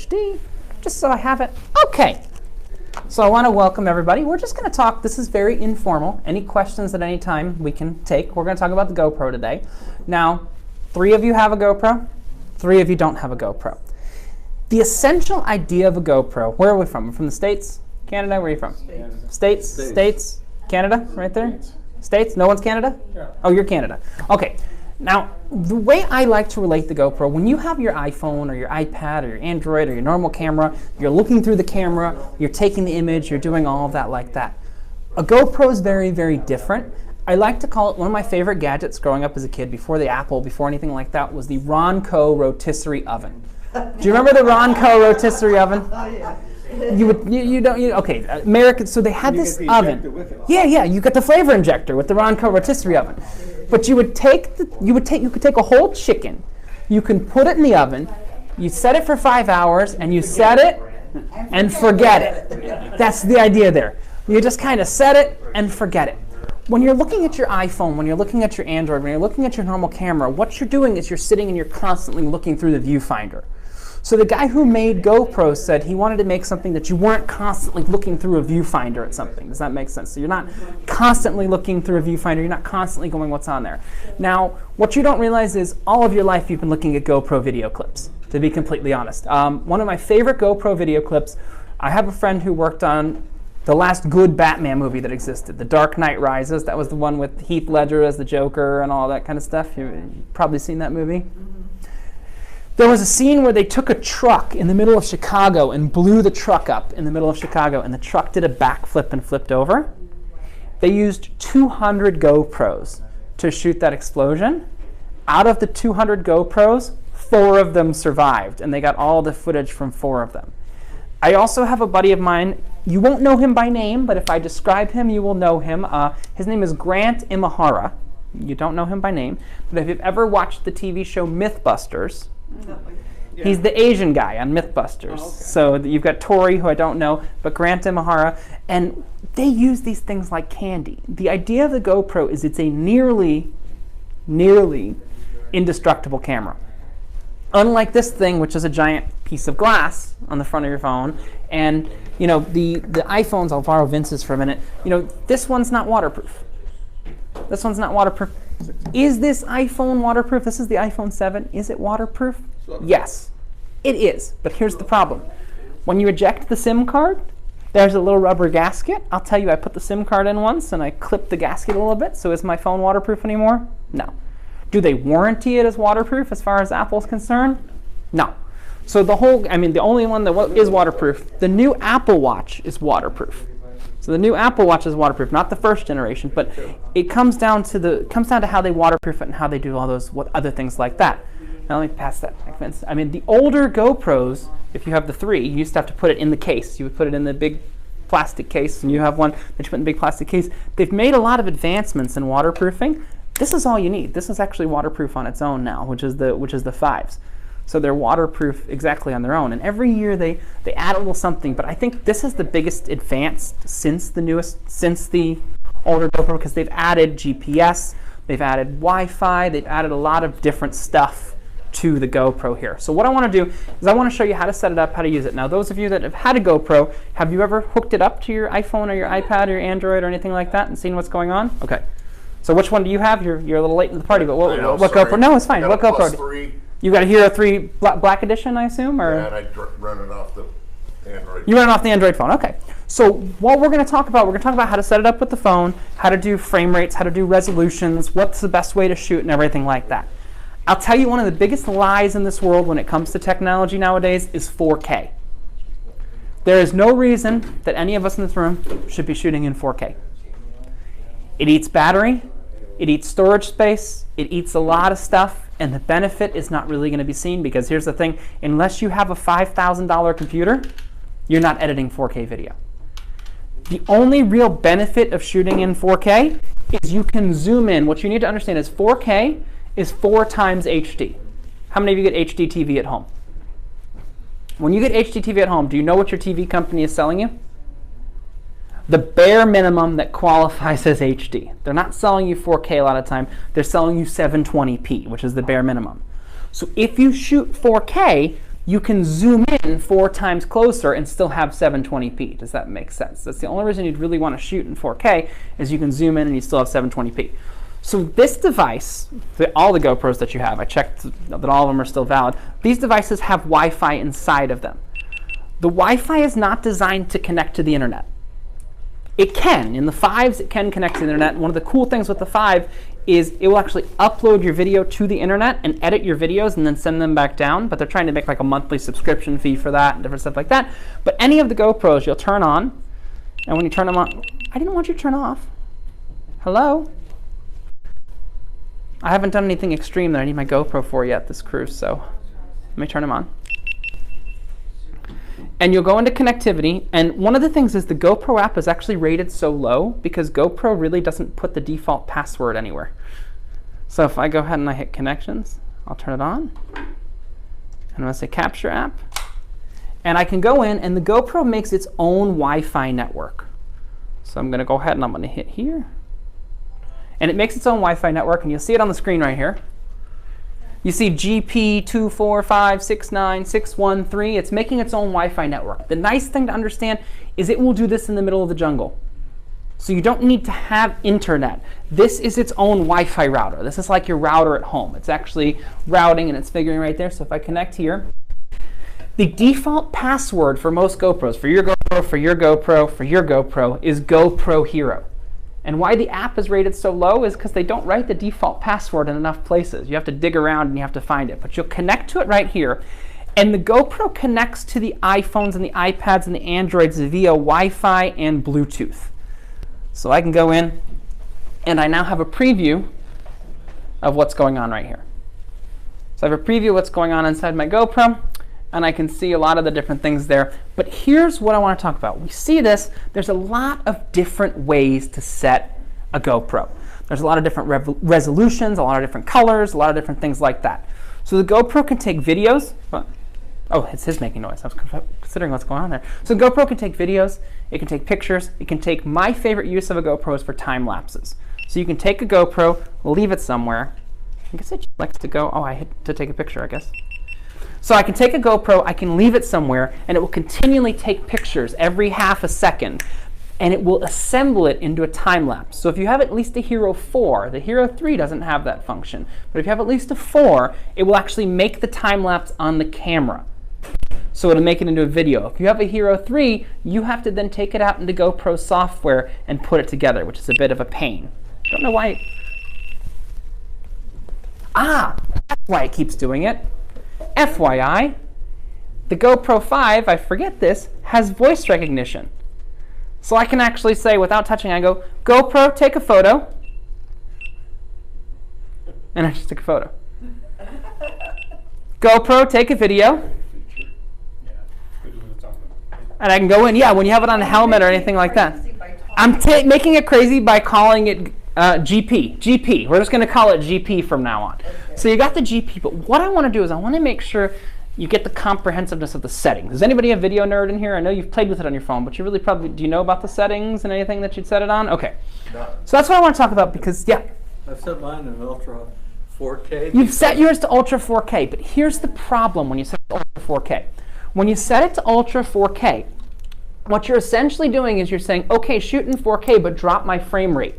HD, just so I have it. Okay. So I want to welcome everybody. We're just going to talk. This is very informal. Any questions at any time we can take. We're going to talk about the GoPro today. Now, 3 of you have a GoPro. 3 of you don't have a GoPro. The essential idea of a GoPro, where are we from? We're from the States? Canada? Where are you from? States? States? Canada? Right there? States? No one's Canada? Yeah. Oh, you're Canada. Okay. Now, the way I like to relate the GoPro, when you have your iPhone or your iPad or your Android or your normal camera, you're looking through the camera, you're taking the image, you're doing all of that like that. A GoPro is very, very different. I like to call it one of my favorite gadgets growing up as a kid, before the Apple, before anything like that, was the Ronco rotisserie oven. Do you remember the Ronco rotisserie oven? Oh, yeah. Okay, American, so they had this oven. Yeah, you got the flavor injector with the Ronco rotisserie oven. But you could take a whole chicken, you can put it in the oven, you set it for 5 hours, and you set it and forget it. That's the idea there. You just kind of set it and forget it. When you're looking at your iPhone, when you're looking at your Android, when you're looking at your normal camera, what you're doing is you're sitting and you're constantly looking through the viewfinder. So the guy who made GoPro said he wanted to make something that you weren't constantly looking through a viewfinder at something. Does that make sense? So you're not constantly looking through a viewfinder. You're not constantly going what's on there. Now, what you don't realize is all of your life you've been looking at GoPro video clips, to be completely honest. One of my favorite GoPro video clips, I have a friend who worked on the last good Batman movie that existed, The Dark Knight Rises. That was the one with Heath Ledger as the Joker and all that kind of stuff. You've probably seen that movie. There was a scene where they took a truck in the middle of Chicago and blew the truck up in the middle of Chicago, and the truck did a backflip and flipped over. They used 200 GoPros to shoot that explosion. Out of the 200 GoPros, 4 of them survived, and they got all the footage from 4 of them. I also have a buddy of mine. You won't know him by name, but if I describe him, you will know him. His name is Grant Imahara. You don't know him by name, but if you've ever watched the TV show Mythbusters, he's the Asian guy on Mythbusters. Oh, okay. So you've got Tori, who I don't know, but Grant Imahara, and they use these things like candy. The idea of the GoPro is it's a nearly indestructible camera. Unlike this thing, which is a giant piece of glass on the front of your phone, and the iPhones, I'll borrow Vince's for a minute, this one's not waterproof. This one's not waterproof. Is this iPhone waterproof? This is the iPhone 7. Is it waterproof? Yes, it is. But here's the problem. When you eject the SIM card, there's a little rubber gasket. I'll tell you, I put the SIM card in once and I clipped the gasket a little bit. So is my phone waterproof anymore? No. Do they warranty it as waterproof as far as Apple's concerned? No. So the only one that is waterproof, the new Apple Watch is waterproof. So the new Apple Watch is waterproof, not the first generation, but it comes down to how they waterproof it and how they do all those other things like that. Now let me pass that back, Vince. The older GoPros, if you have the 3, you used to have to put it in the case. You would put it in the big plastic case, and you have one that you put in the big plastic case. They've made a lot of advancements in waterproofing. This is all you need. This is actually waterproof on its own now, which is the 5s. So they're waterproof exactly on their own. And every year they add a little something. But I think this is the biggest advance since the older GoPro, because they've added GPS, they've added Wi-Fi, they've added a lot of different stuff to the GoPro here. So what I want to do is I want to show you how to set it up, how to use it. Now, those of you that have had a GoPro, have you ever hooked it up to your iPhone or your iPad or your Android or anything like that and seen what's going on? Okay. So which one do you have? You're a little late to the party, but what GoPro? No, it's fine. What GoPro? +3. You got a Hero 3 Black Edition, I assume? Or? Yeah, and I run it off the Android. You run it off the Android phone, okay. So what we're going to talk about how to set it up with the phone, how to do frame rates, how to do resolutions, what's the best way to shoot, and everything like that. I'll tell you, one of the biggest lies in this world when it comes to technology nowadays is 4K. There is no reason that any of us in this room should be shooting in 4K. It eats battery, it eats storage space, it eats a lot of stuff, and the benefit is not really going to be seen, because here's the thing, unless you have a $5,000 computer, you're not editing 4K video. The only real benefit of shooting in 4K is you can zoom in. What you need to understand is 4K is 4 times HD. How many of you get HD TV at home? When you get HD TV at home, do you know what your TV company is selling you? The bare minimum that qualifies as HD. They're not selling you 4K a lot of time. They're selling you 720p, which is the bare minimum. So if you shoot 4K, you can zoom in 4 times closer and still have 720p. Does that make sense? That's the only reason you'd really want to shoot in 4K is you can zoom in and you still have 720p. So this device, all the GoPros that you have, I checked that all of them are still valid. These devices have Wi-Fi inside of them. The Wi-Fi is not designed to connect to the internet. It can. In the 5s, it can connect to the internet. And one of the cool things with the 5 is it will actually upload your video to the internet and edit your videos and then send them back down. But they're trying to make like a monthly subscription fee for that and different stuff like that. But any of the GoPros you'll turn on, and when you turn them on, I didn't want you to turn off. Hello? I haven't done anything extreme that I need my GoPro for yet this cruise, so let me turn them on. And you'll go into connectivity, and one of the things is the GoPro app is actually rated so low because GoPro really doesn't put the default password anywhere. So if I go ahead and I hit connections, I'll turn it on, and I'm going to say capture app, and I can go in, and the GoPro makes its own Wi-Fi network. So I'm going to go ahead and I'm going to hit here, and it makes its own Wi-Fi network, and you'll see it on the screen right here. You see GP245696113. It's making its own Wi-Fi network. The nice thing to understand is it will do this in the middle of the jungle. So you don't need to have internet. This is its own Wi-Fi router. This is like your router at home. It's actually routing and it's figuring right there. So if I connect here, the default password for most GoPros, for your GoPro, for your GoPro, for your GoPro, is GoPro Hero. And why the app is rated so low is because they don't write the default password in enough places. You have to dig around and you have to find it. But you'll connect to it right here. And the GoPro connects to the iPhones and the iPads and the Androids via Wi-Fi and Bluetooth. So I can go in, and I now have a preview of what's going on right here. So I have a preview of what's going on inside my GoPro, and I can see a lot of the different things there. But here's what I want to talk about. We see this. There's a lot of different ways to set a GoPro. There's a lot of different resolutions, a lot of different colors, a lot of different things like that. So the GoPro can take videos. Oh, it's his making noise. I was considering what's going on there. So the GoPro can take videos. It can take pictures. It can take, my favorite use of a GoPro is for time lapses. So you can take a GoPro, leave it somewhere. I guess it likes to go. Oh, I hit to take a picture, I guess. So I can take a GoPro, I can leave it somewhere, and it will continually take pictures every half a second, and it will assemble it into a time lapse. So if you have at least a Hero 4, the Hero 3 doesn't have that function, but if you have at least a 4, it will actually make the time lapse on the camera. So it'll make it into a video. If you have a Hero 3, you have to then take it out into GoPro software and put it together, which is a bit of a pain. Don't know why. That's why it keeps doing it. FYI, the GoPro 5, I forget this, has voice recognition. So I can actually say, without touching, I go, GoPro, take a photo. And I just took a photo. GoPro, take a video. And I can go in, when you have it on a helmet or anything like that. I'm making it crazy by calling it GP. We're just going to call it GP from now on. So you got the GP, but what I want to do is I want to make sure you get the comprehensiveness of the settings. Does anybody have Video Nerd in here? I know you've played with it on your phone, but you really probably, do you know about the settings and anything that you'd set it on? Okay. No. So that's what I want to talk about because, I've set mine in Ultra 4K. You've set yours to Ultra 4K, but here's the problem when you set it to Ultra 4K. When you set it to Ultra 4K, what you're essentially doing is you're saying, okay, shoot in 4K, but drop my frame rate.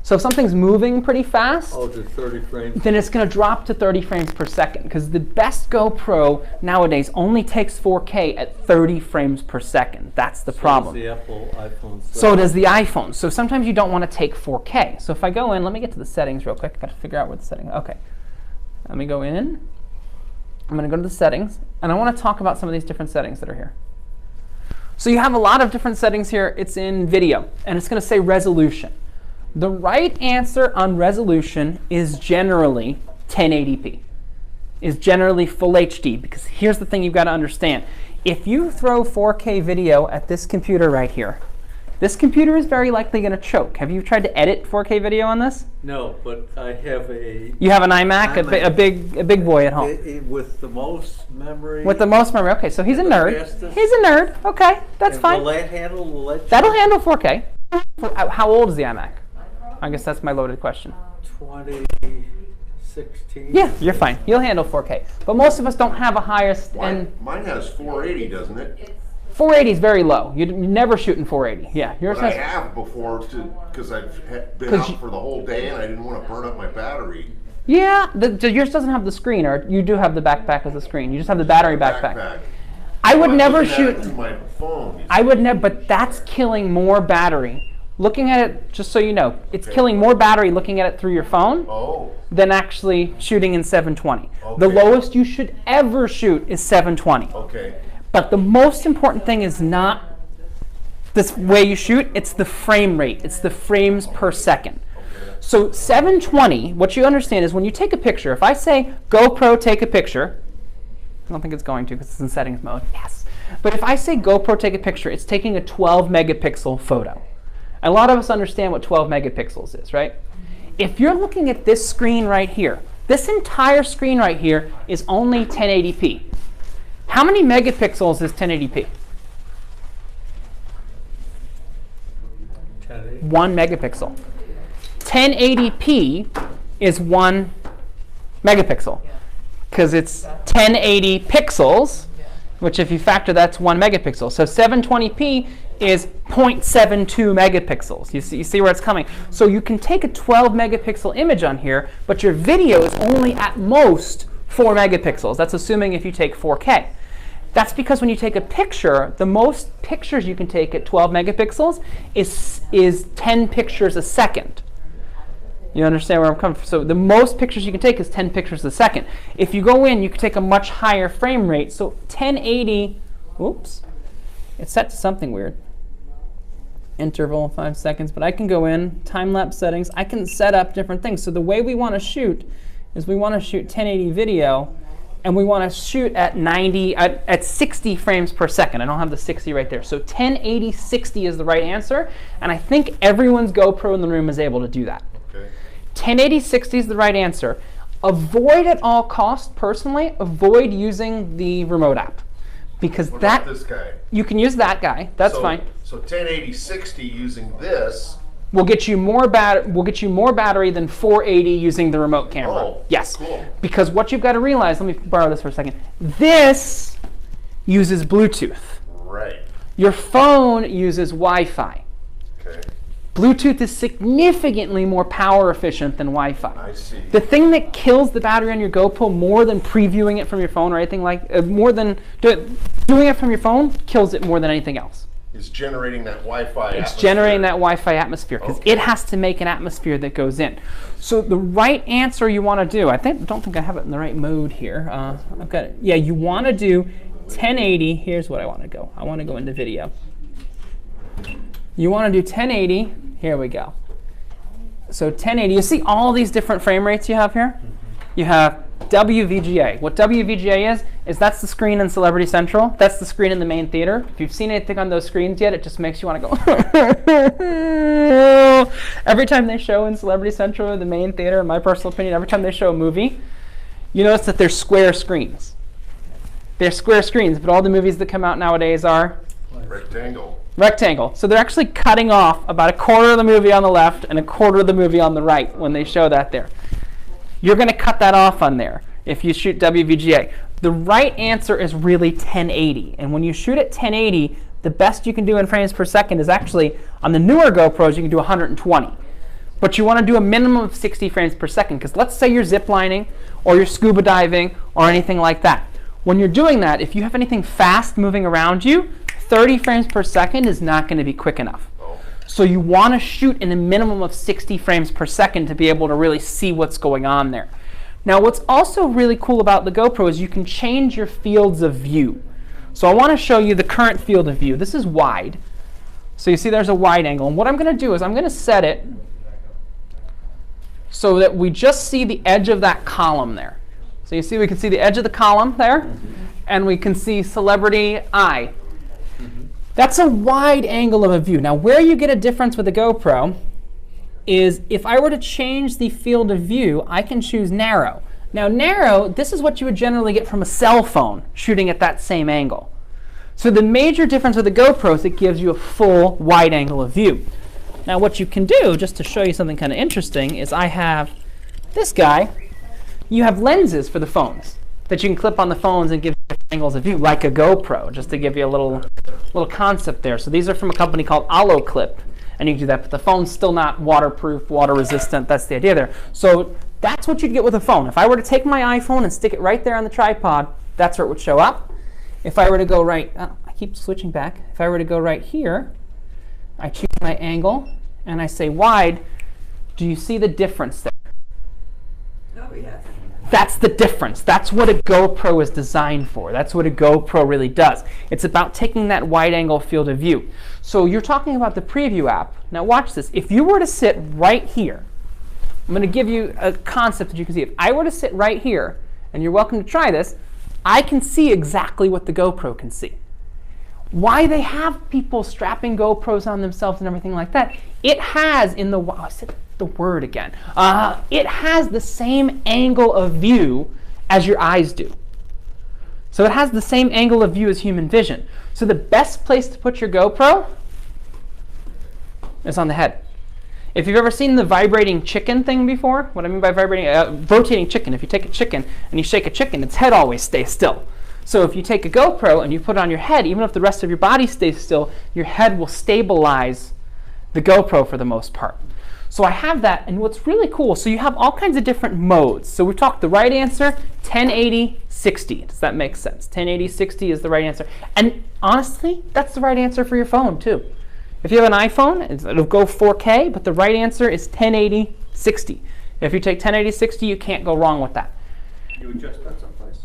So if something's moving pretty fast, to 30 frames. Then it's going to drop to 30 frames per second because the best GoPro nowadays only takes 4K at 30 frames per second. That's the problem. So does the Apple iPhone. So does the iPhone. So sometimes you don't want to take 4K. So if I go in, let me get to the settings real quick. I've got to figure out where the settings are. Okay. Let me go in. I'm going to go to the settings, and I want to talk about some of these different settings that are here. So you have a lot of different settings here. It's in video, and it's going to say resolution. The right answer on resolution is generally 1080p, is generally full HD, because here's the thing you've got to understand. If you throw 4K video at this computer right here, this computer is very likely going to choke. Have you tried to edit 4K video on this? No, but I have a... You have an iMac, a big boy at home. With the most memory. With the most memory. Okay, so he's a nerd. He's a nerd. Okay, that's fine. Will that handle... That'll handle 4K. How old is the iMac? I guess that's my loaded question. 27. 16. Yeah, you're fine. You'll handle 4K. But most of us don't have a higher Mine has 480, doesn't it? 480 is very low. You never shoot in 480. Yeah, yours But I has. have before because I've been out for the whole day and I didn't want to burn up my battery. Yeah, yours doesn't have the screen, or you do have the backpack as a screen. You just have the battery backpack. I would never shoot. To my phone. I would never, but that's killing more battery. Looking at it, just so you know, it's killing more battery looking at it through your phone than actually shooting in 720. Okay. The lowest you should ever shoot is 720. Okay. But the most important thing is not this way you shoot, it's the frame rate. It's the frames per second. So 720, what you understand is when you take a picture, if I say GoPro take a picture, I don't think it's going to because it's in settings mode, yes. But if I say GoPro take a picture, it's taking a 12 megapixel photo. A lot of us understand what 12 megapixels is, right? If you're looking at this screen right here, this entire screen right here is only 1080p. How many megapixels is 1080p? 1 megapixel. 1080p is 1 megapixel because it's 1080 pixels, which if you factor, that's 1 megapixel. So 720p is 0.72 megapixels. You see where it's coming. So you can take a 12 megapixel image on here, but your video is only at most 4 megapixels. That's assuming if you take 4K. That's because when you take a picture, the most pictures you can take at 12 megapixels is 10 pictures a second. You understand where I'm coming from? So the most pictures you can take is 10 pictures a second. If you go in, you can take a much higher frame rate. So 1080, whoops, it's set to something weird. Interval 5 seconds, but I can go in, time-lapse settings. I can set up different things. So the way we want to shoot is we want to shoot 1080 video, and we want to shoot at 60 frames per second. I don't have the 60 right there. So 1080 60 is the right answer, and I think everyone's GoPro in the room is able to do that. Okay. 1080 60 is the right answer. Avoid at all costs, personally, avoid using the remote app. Because What about this guy? You can use that guy. That's fine. So 1080 60 using this will get you more battery than 480 using the remote camera. Oh, yes. cool. Because what you've got to realize, let me borrow this for a second. This uses Bluetooth. Right. Your phone uses Wi-Fi. Okay. Bluetooth is significantly more power efficient than Wi-Fi. I see. The thing that kills the battery on your GoPro more than previewing it from your phone or anything more than doing it from your phone kills it more than anything else. It's generating that Wi-Fi atmosphere. It's generating that Wi-Fi atmosphere because it has to make an atmosphere that goes in. So the right answer you want to do, don't think I have it in the right mode here. I've got it. Yeah, you want to do 1080. Here's what I want to go. I want to go into video. You want to do 1080. Here we go. So 1080. You see all these different frame rates you have here? You have WVGA. What WVGA is that's the screen in Celebrity Central. That's the screen in the main theater. If you've seen anything on those screens yet, it just makes you want to go. Every time they show in Celebrity Central or the main theater, in my personal opinion, every time they show a movie, you notice that they're square screens. They're square screens, but all the movies that come out nowadays are rectangle. So they're actually cutting off about a quarter of the movie on the left and a quarter of the movie on the right when they show that there. You're going to cut that off on there if you shoot WVGA. The right answer is really 1080. And when you shoot at 1080, the best you can do in frames per second is actually, on the newer GoPros, you can do 120. But you want to do a minimum of 60 frames per second, because let's say you're ziplining or you're scuba diving or anything like that. When you're doing that, if you have anything fast moving around you, 30 frames per second is not going to be quick enough. So you want to shoot in a minimum of 60 frames per second to be able to really see what's going on there. Now what's also really cool about the GoPro is you can change your fields of view. So I want to show you the current field of view. This is wide. So you see there's a wide angle. And what I'm going to do is I'm going to set it so that we just see the edge of that column there. So you see we can see the edge of the column there, and we can see celebrity eye. That's a wide angle of a view. Now where you get a difference with the GoPro is if I were to change the field of view, I can choose narrow. Now narrow, this is what you would generally get from a cell phone shooting at that same angle. So the major difference with the GoPro is it gives you a full wide angle of view. Now what you can do, just to show you something kind of interesting, is I have this guy. You have lenses for the phones that you can clip on the phones and give different angles of view, like a GoPro, just to give you a little concept there. So these are from a company called Clip, and you can do that, but the phone's still not waterproof, water resistant. That's the idea there. So that's what you'd get with a phone. If I were to take my iPhone and stick it right there on the tripod, that's where it would show up. If I were to go right, I keep switching back. If I were to go right here, I choose my angle, and I say wide. Do you see the difference there? Oh, yes. That's the difference. That's what a GoPro is designed for. That's what a GoPro really does. It's about taking that wide angle field of view. So you're talking about the preview app. Now watch this. If you were to sit right here, I'm going to give you a concept that you can see. If I were to sit right here, and you're welcome to try this, I can see exactly what the GoPro can see. Why they have people strapping GoPros on themselves and everything like that, it has in the, I said the word again, it has the same angle of view as your eyes do. So it has the same angle of view as human vision. So the best place to put your GoPro is on the head. If you've ever seen the vibrating chicken thing before, what I mean by vibrating, rotating chicken, if you take a chicken and you shake a chicken, its head always stays still. So if you take a GoPro and you put it on your head, even if the rest of your body stays still, your head will stabilize the GoPro for the most part. So I have that, and what's really cool, so you have all kinds of different modes. So we talked the right answer, 1080, 60. Does that make sense? 1080, 60 is the right answer. And honestly, that's the right answer for your phone too. If you have an iPhone, it'll go 4K, but the right answer is 1080, 60. If you take 1080, 60, you can't go wrong with that. You adjust that someplace?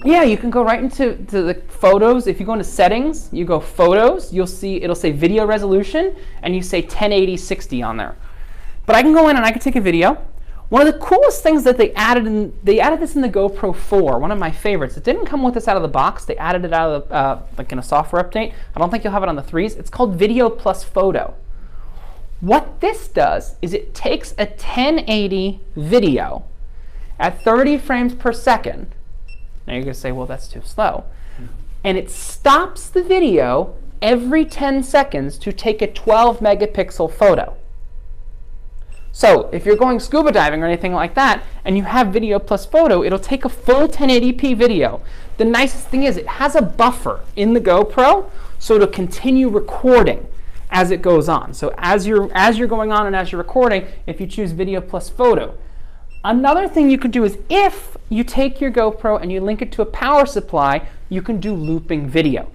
Yeah, you can go right into the photos. If you go into settings, you go photos, you'll see it'll say video resolution, and you say 1080, 60 on there. But I can go in and I can take a video. One of the coolest things that they added this in the GoPro 4, one of my favorites. It didn't come with this out of the box. They added it out of like in a software update. I don't think you'll have it on the 3s. It's called Video Plus Photo. What this does is it takes a 1080 video at 30 frames per second. Now you're going to say, well, that's too slow. And it stops the video every 10 seconds to take a 12 megapixel photo. So if you're going scuba diving or anything like that, and you have Video Plus Photo, it'll take a full 1080p video. The nicest thing is it has a buffer in the GoPro, so it'll continue recording as it goes on. So as you're going on and as you're recording, if you choose Video Plus Photo. Another thing you can do is if you take your GoPro and you link it to a power supply, you can do looping video.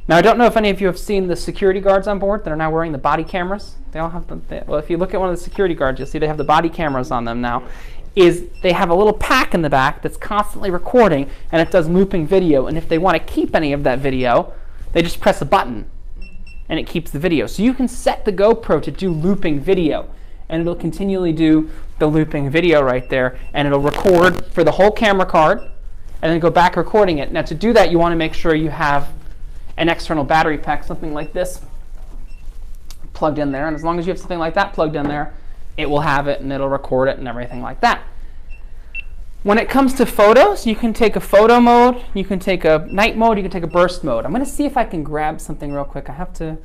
Now, I don't know if any of you have seen the security guards on board that are now wearing the body cameras. They all have well, if you look at one of the security guards, you'll see they have the body cameras on them now. They have a little pack in the back that's constantly recording, and it does looping video. And if they want to keep any of that video, they just press a button, and it keeps the video. So you can set the GoPro to do looping video, and it'll continually do the looping video right there, and it'll record for the whole camera card, and then go back recording it. Now, to do that, you want to make sure you have an external battery pack, something like this, plugged in there. And as long as you have something like that plugged in there, it will have it and it'll record it and everything like that. When it comes to photos, you can take a photo mode, you can take a night mode, you can take a burst mode. I'm going to see if I can grab something real quick. I have to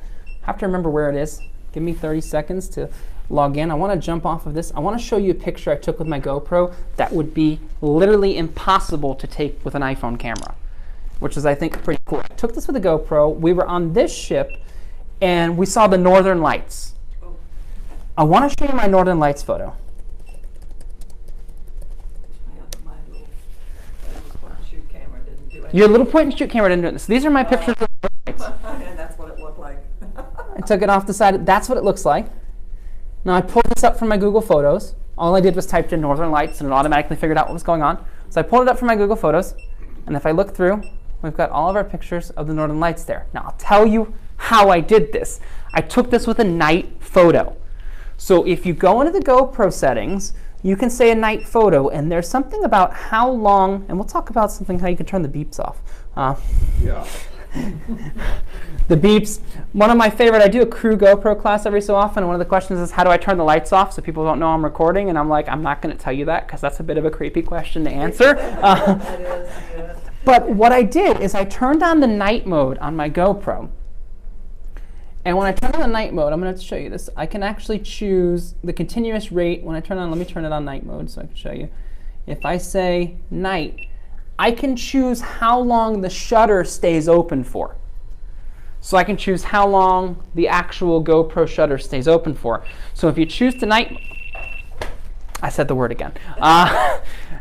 remember where it is. Give me 30 seconds to log in. I want to jump off of this. I want to show you a picture I took with my GoPro that would be literally impossible to take with an iPhone camera, which is, I think, pretty cool. I took this with a GoPro. We were on this ship, and we saw the Northern Lights. I want to show you my Northern Lights photo. My little point-and-shoot camera didn't do it. Your little point-and-shoot camera didn't do it. So these are my pictures of the Northern Lights. And that's what it looked like. I took it off the side. That's what it looks like. Now, I pulled this up from my Google Photos. All I did was typed in Northern Lights, and it automatically figured out what was going on. So I pulled it up from my Google Photos, and if I look through, we've got all of our pictures of the Northern Lights there. Now, I'll tell you how I did this. I took this with a night photo. So if you go into the GoPro settings, you can say a night photo, and there's something about how long, and we'll talk about something how you can turn the beeps off. Yeah. The beeps. One of my favorite, I do a crew GoPro class every so often, and one of the questions is, how do I turn the lights off so people don't know I'm recording? And I'm like, I'm not going to tell you that because that's a bit of a creepy question to answer. That is, yes. But what I did is I turned on the night mode on my GoPro. And when I turn on the night mode, I'm going to show you this. I can actually choose the continuous rate. When I turn on, let me turn it on night mode so I can show you. if I say night, I can choose how long the shutter stays open for. So I can choose how long the actual GoPro shutter stays open for. So if you choose to night, I said the word again.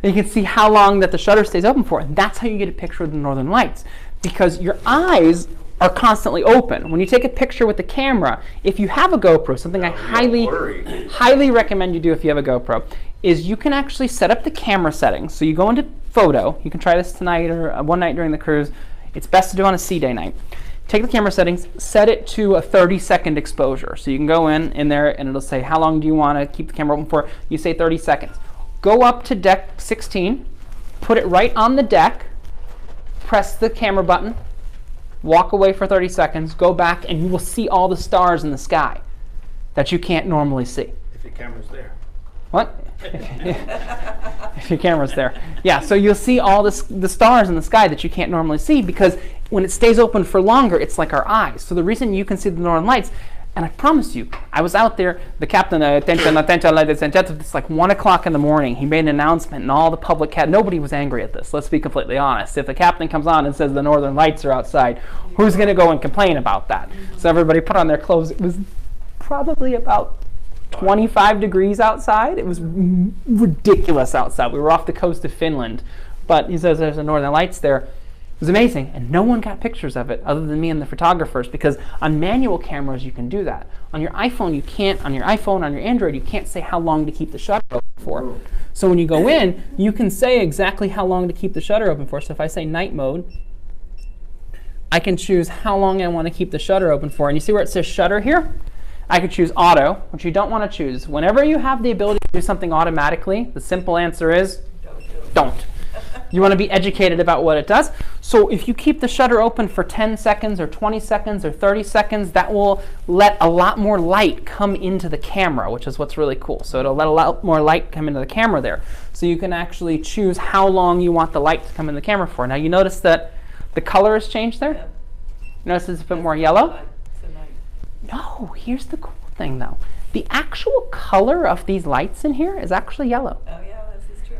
You can see how long that the shutter stays open for. And that's how you get a picture of the northern lights, because your eyes are constantly open. When you take a picture with the camera, if you have a GoPro, something I highly recommend you do if you have a GoPro, is you can actually set up the camera settings. So you go into photo, you can try this tonight or one night during the cruise. It's best to do on a sea day night. Take the camera settings, set it to a 30-second exposure. So you can go in there and it'll say, how long do you want to keep the camera open for? You say 30 seconds. Go up to deck 16, put it right on the deck, press the camera button, walk away for 30 seconds, go back, and you will see all the stars in the sky that you can't normally see. If your camera's there. What? If your camera's there. Yeah, so you'll see all the stars in the sky that you can't normally see, because when it stays open for longer, it's like our eyes. So the reason you can see the northern lights, and I promise you, I was out there, the captain, it's like 1 o'clock in the morning. He made an announcement, and all the public nobody was angry at this. Let's be completely honest. If the captain comes on and says the northern lights are outside, who's going to go and complain about that? So everybody put on their clothes. It was probably about 25 degrees outside. It was ridiculous outside. We were off the coast of Finland, but he says there's the northern lights there. It was amazing, and no one got pictures of it other than me and the photographers, because on manual cameras you can do that. On your iPhone you can't. On your iPhone, on your Android, you can't say how long to keep the shutter open for. So when you go in, you can say exactly how long to keep the shutter open for. So if I say night mode, I can choose how long I want to keep the shutter open for. And you see where it says shutter here? I could choose auto, which you don't want to choose. Whenever you have the ability to do something automatically, the simple answer is don't. You want to be educated about what it does. So if you keep the shutter open for 10 seconds or 20 seconds or 30 seconds, that will let a lot more light come into the camera, which is what's really cool. So it'll let a lot more light come into the camera there. So you can actually choose how long you want the light to come in the camera for. Now you notice that the color has changed there? Yeah. Notice it's a bit more yellow? It's a night. No, here's the cool thing though. The actual color of these lights in here is actually yellow. Oh yeah, this is true.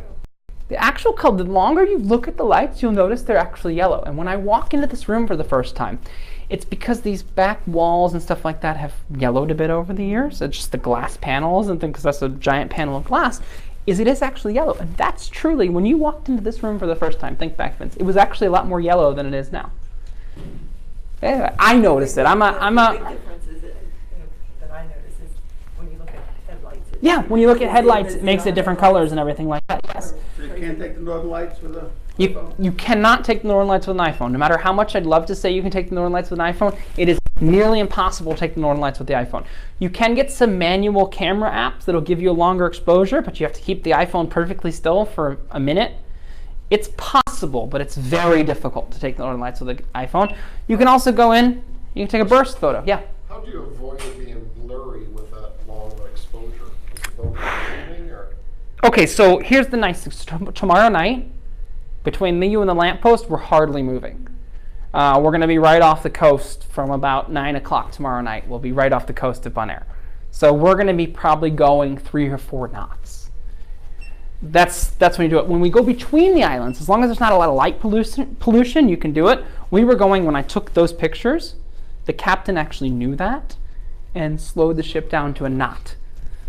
The actual color, the longer you look at the lights, you'll notice they're actually yellow. And when I walk into this room for the first time, it's because these back walls and stuff like that have yellowed a bit over the years. It's just the glass panels and things, because that's a giant panel of glass, it is actually yellow. And that's truly, when you walked into this room for the first time, think back, Vince, it was actually a lot more yellow than it is now. Yeah, I noticed it. The big difference is that I notice is when you look at headlights. Yeah, when you look at headlights, it makes it different colors and everything like that, yes. So you can't take the northern lights with a You cannot take the northern lights with an iPhone. No matter how much I'd love to say you can take the northern lights with an iPhone, it is nearly impossible to take the northern lights with the iPhone. You can get some manual camera apps that'll give you a longer exposure, but you have to keep the iPhone perfectly still for a minute. It's possible, but it's very difficult to take the northern lights with an iPhone. You can also go in, you can take a burst photo. Yeah? How do you avoid it being blurry with that long exposure? Is the GoPro zooming, or? Okay, so here's the nice thing. Tomorrow night, between you and the lamppost, we're hardly moving. We're going to be right off the coast from about 9 o'clock tomorrow night. We'll be right off the coast of Bonaire. So we're going to be probably going 3 or 4 knots. That's when you do it. When we go between the islands, as long as there's not a lot of light pollution, you can do it. We were going, when I took those pictures, the captain actually knew that and slowed the ship down to a knot.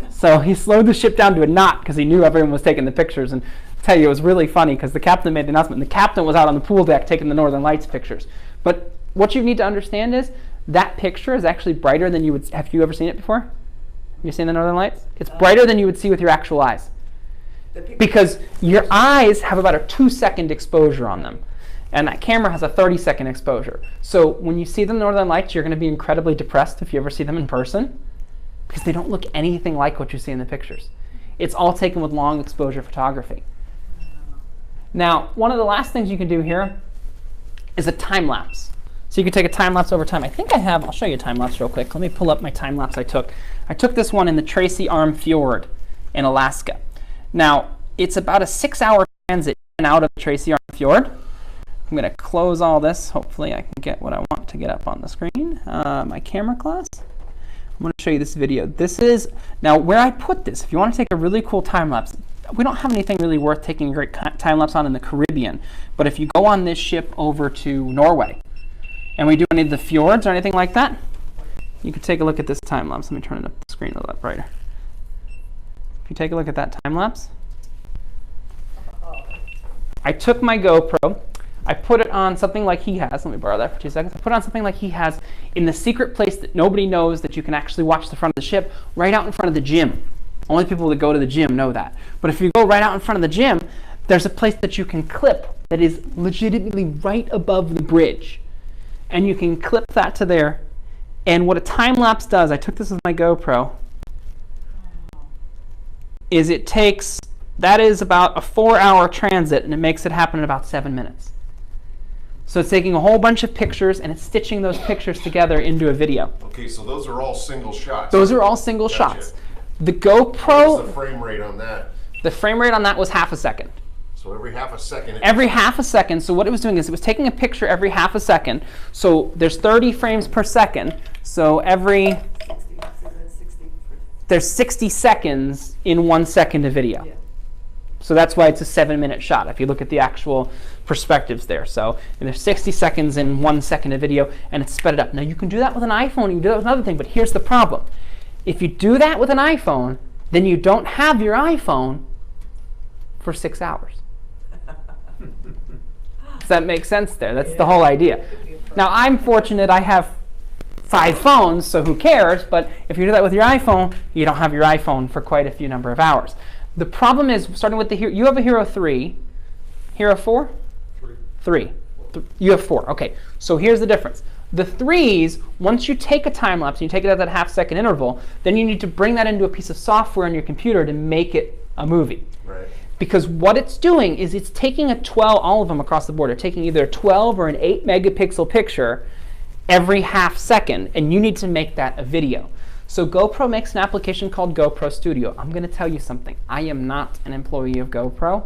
So he slowed the ship down to a knot because he knew everyone was taking the pictures. And I'll tell you, it was really funny because the captain made the announcement, and the captain was out on the pool deck taking the Northern Lights pictures. But what you need to understand is that picture is actually brighter than you would. Have you ever seen it before? Have you seen the Northern Lights? It's brighter than you would see with your actual eyes. Because your eyes have about a 2-second exposure on them. And that camera has a 30-second exposure. So when you see the Northern Lights, you're going to be incredibly depressed if you ever see them in person, because they don't look anything like what you see in the pictures. It's all taken with long exposure photography. Now, one of the last things you can do here is a time lapse. So you can take a time lapse over time. I think I have, I'll show you a time lapse real quick. Let me pull up my time lapse I took. I took this one in the Tracy Arm Fjord in Alaska. Now, it's about a 6-hour transit in and out of the Tracy Arm Fjord. I'm going to close all this. Hopefully I can get what I want to get up on the screen. My camera class. I'm going to show you this video. This is, now where I put this, if you want to take a really cool time lapse, we don't have anything really worth taking a great time lapse on in the Caribbean. But if you go on this ship over to Norway, and we do any of the fjords or anything like that, you can take a look at this time lapse. Let me turn it up the screen a little brighter. If you take a look at that time lapse, I took my GoPro, I put it on something like he has. Let me borrow that for 2 seconds. I put it on something like he has in the secret place that nobody knows, that you can actually watch the front of the ship, right out in front of the gym. Only people that go to the gym know that. But if you go right out in front of the gym, there's a place that you can clip that is legitimately right above the bridge. And you can clip that to there. And what a time lapse does, I took this with my GoPro, is it takes, that is about a 4-hour transit, and it makes it happen in about 7 minutes. So it's taking a whole bunch of pictures and it's stitching those pictures together into a video. Okay, so those are all single shots. Those are all single Gotcha. shots. The GoPro, What's the frame rate on that? the frame rate on that was half a second. So every half a second. Every half a second. So what it was doing is it was taking a picture every half a second. So there's 30 frames per second. So every, there's 60 seconds in 1 second of video. Yeah. So that's why it's a 7-minute shot if you look at the actual perspectives there. So there's 60 seconds in 1 second of video, and it's sped it up. Now you can do that with an iPhone, you can do that with another thing, but here's the problem. If you do that with an iPhone, then you don't have your iPhone for 6 hours. Does that make sense there? That's the whole idea. Now I'm fortunate I have 5 phones, so who cares? But if you do that with your iPhone, you don't have your iPhone for quite a few number of hours. The problem is, starting with the Hero, you have a Hero 3. Hero 4? 3. You have 4. Okay, so here's the difference. The 3s, once you take a time lapse and you take it at that half-second interval, then you need to bring that into a piece of software on your computer to make it a movie. Right. Because what it's doing is it's taking a 12, all of them across the board are taking either a 12 or an 8 megapixel picture every half second, and you need to make that a video. So GoPro makes an application called GoPro Studio. I'm going to tell you something. I am not an employee of GoPro.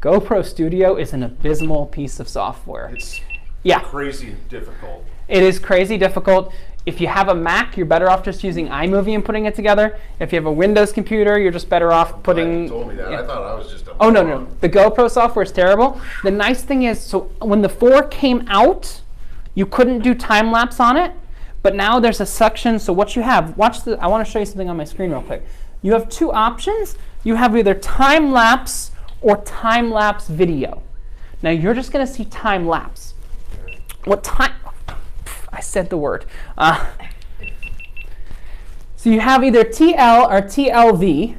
GoPro Studio is an abysmal piece of software. It's Yeah, crazy difficult. it is crazy difficult. If you have a Mac, you're better off just using iMovie and putting it together. If you have a Windows computer, you're just better off putting... You told me that. yeah. I thought I was just a Oh, no, moron. no. The GoPro software is terrible. The nice thing is, so when the 4 came out, you couldn't do time lapse on it. But now there's a section, so what you have, I want to show you something on my screen real quick. You have 2 options. You have either time lapse or time lapse video. Now you're just going to see time lapse. What time, I said the word. So you have either TL or TLV.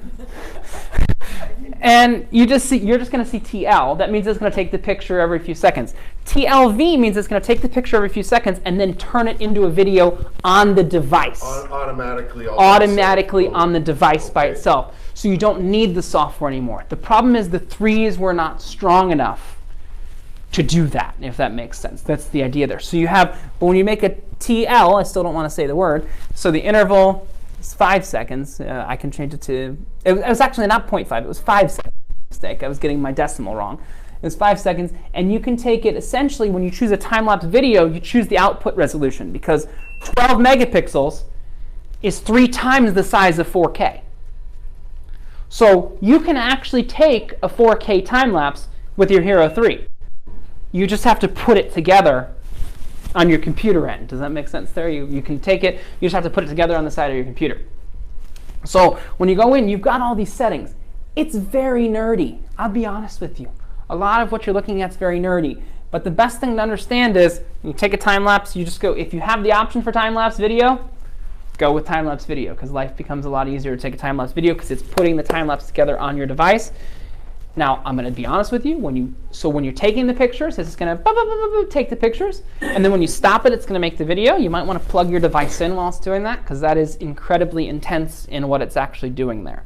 And you're just going to see TL. That means it's going to take the picture every few seconds. TLV means it's going to take the picture every few seconds and then turn it into a video on the device. Automatically. On the device by itself. So you don't need the software anymore. The problem is the 3s were not strong enough to do that, if that makes sense. That's the idea there. So you have, but when you make a TL, I still don't want to say the word, so the interval is 5 seconds. I can change it to, it was actually not 0.5, it was 5 seconds. Mistake. I was getting my decimal wrong. It was 5 seconds, and you can take it, essentially, when you choose a time-lapse video, you choose the output resolution, because 12 megapixels is 3 times the size of 4K. So you can actually take a 4K time-lapse with your Hero 3. You just have to put it together on your computer end. Does that make sense there? You can take it, you just have to put it together on the side of your computer. So when you go in, you've got all these settings. It's very nerdy. I'll be honest with you. A lot of what you're looking at is very nerdy. But the best thing to understand is, you take a time-lapse, you just go, if you have the option for time-lapse video, go with time-lapse video, because life becomes a lot easier to take a time-lapse video because it's putting the time-lapse together on your device. Now, I'm going to be honest with you. When you're taking the pictures, it's going to take the pictures. And then when you stop it, it's going to make the video. You might want to plug your device in while it's doing that, because that is incredibly intense in what it's actually doing there.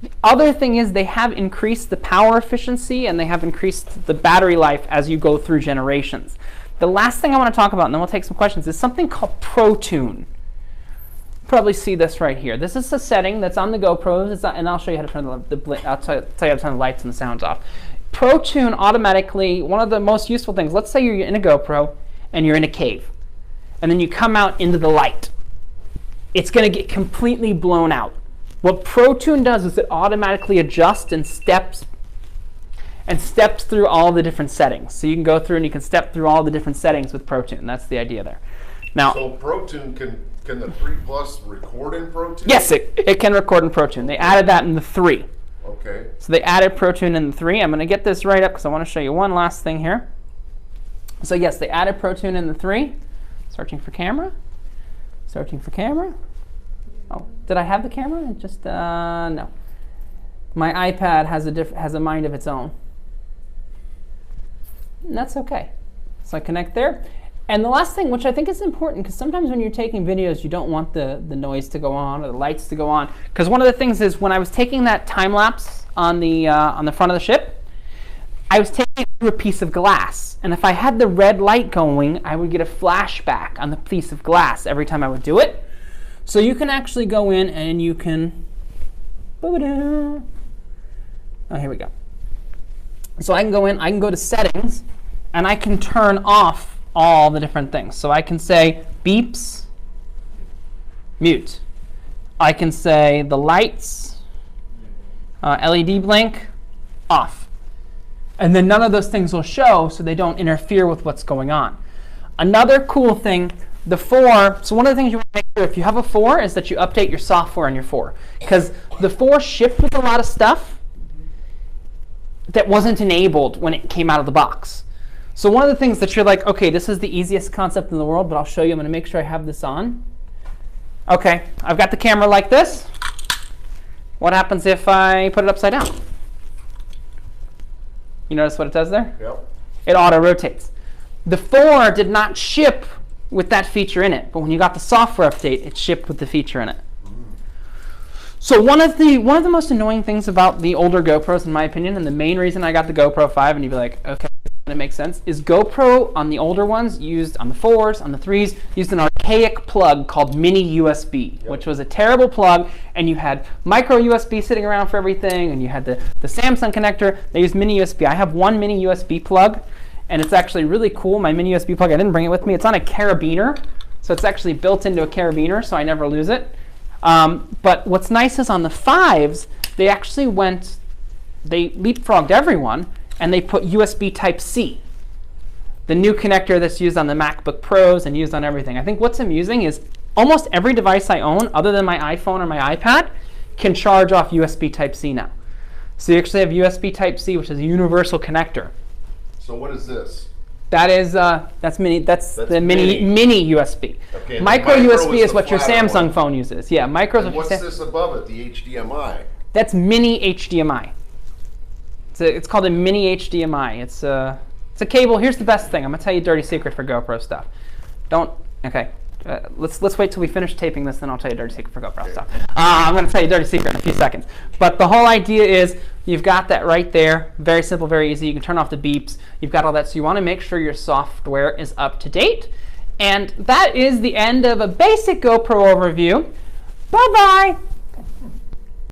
The other thing is they have increased the power efficiency and they have increased the battery life as you go through generations. The last thing I want to talk about, and then we'll take some questions, is something called ProTune. Probably see this right here. This is a setting that's on the GoPros, and I'll show you how to turn I'll tell you how to turn the lights and the sounds off. ProTune automatically, one of the most useful things, let's say you're in a GoPro and you're in a cave, and then you come out into the light. It's going to get completely blown out. What ProTune does is it automatically adjusts and steps through all the different settings. So you can go through and you can step through all the different settings with ProTune. That's the idea there. Now, So ProTune, can the 3 Plus record in ProTune? yes, it can record in ProTune. They added that in the 3. Okay. So they added ProTune in the 3. I'm going to get this right up because I want to show you one last thing here. So yes, they added ProTune in the 3. Searching for camera. Searching for camera. Oh, did I have the camera? It just, no. My iPad has a mind of its own. And that's okay. So I connect there. And the last thing, which I think is important, because sometimes when you're taking videos, you don't want the noise to go on or the lights to go on. Because one of the things is when I was taking that time lapse on the front of the ship, I was taking it through a piece of glass. And if I had the red light going, I would get a flashback on the piece of glass every time I would do it. So you can actually go in and you can, oh, here we go. So I can go in, I can go to settings, and I can turn off all the different things. So I can say beeps, mute. I can say the lights, LED blink, off. And then none of those things will show so they don't interfere with what's going on. Another cool thing, the 4, so one of the things you want to make sure if you have a 4 is that you update your software on your 4. Because the 4 shipped with a lot of stuff that wasn't enabled when it came out of the box. So one of the things that you're like, okay, this is the easiest concept in the world, but I'll show you. I'm going to make sure I have this on. Okay, I've got the camera like this. What happens if I put it upside down? You notice what it does there? Yep. It auto-rotates. The 4 did not ship with that feature in it, but when you got the software update, it shipped with the feature in it. So one of the most annoying things about the older GoPros, in my opinion, and the main reason I got the GoPro 5, and you'd be like, okay, it makes sense, is GoPro on the older ones used on the 4s, on the 3s, used an archaic plug called mini USB, which was a terrible plug, and you had micro USB sitting around for everything, and you had the Samsung connector. They used mini USB. I have one mini USB plug, and it's actually really cool. My mini USB plug, I didn't bring it with me. It's on a carabiner, so it's actually built into a carabiner, so I never lose it. But what's nice is on the 5s, they actually they leapfrogged everyone, and they put USB Type-C, the new connector that's used on the MacBook Pros and used on everything. I think what's amusing is almost every device I own, other than my iPhone or my iPad, can charge off USB Type-C now. So you actually have USB Type-C, which is a universal connector. So what is this? That is that's the mini USB. Okay, micro USB is the what your flatter Samsung one. phone uses. Yeah, micro is And what what's this above it, the HDMI? That's mini HDMI. It's called a mini HDMI. It's a cable. Here's the best thing. I'm gonna tell you a dirty secret for GoPro stuff. Okay. Let's wait till we finish taping this, then I'll tell you a dirty secret for GoPro stuff. I'm gonna tell you a dirty secret in a few seconds. But the whole idea is you've got that right there. Very simple, very easy. You can turn off the beeps. You've got all that. So you want to make sure your software is up to date. And that is the end of a basic GoPro overview. Bye-bye.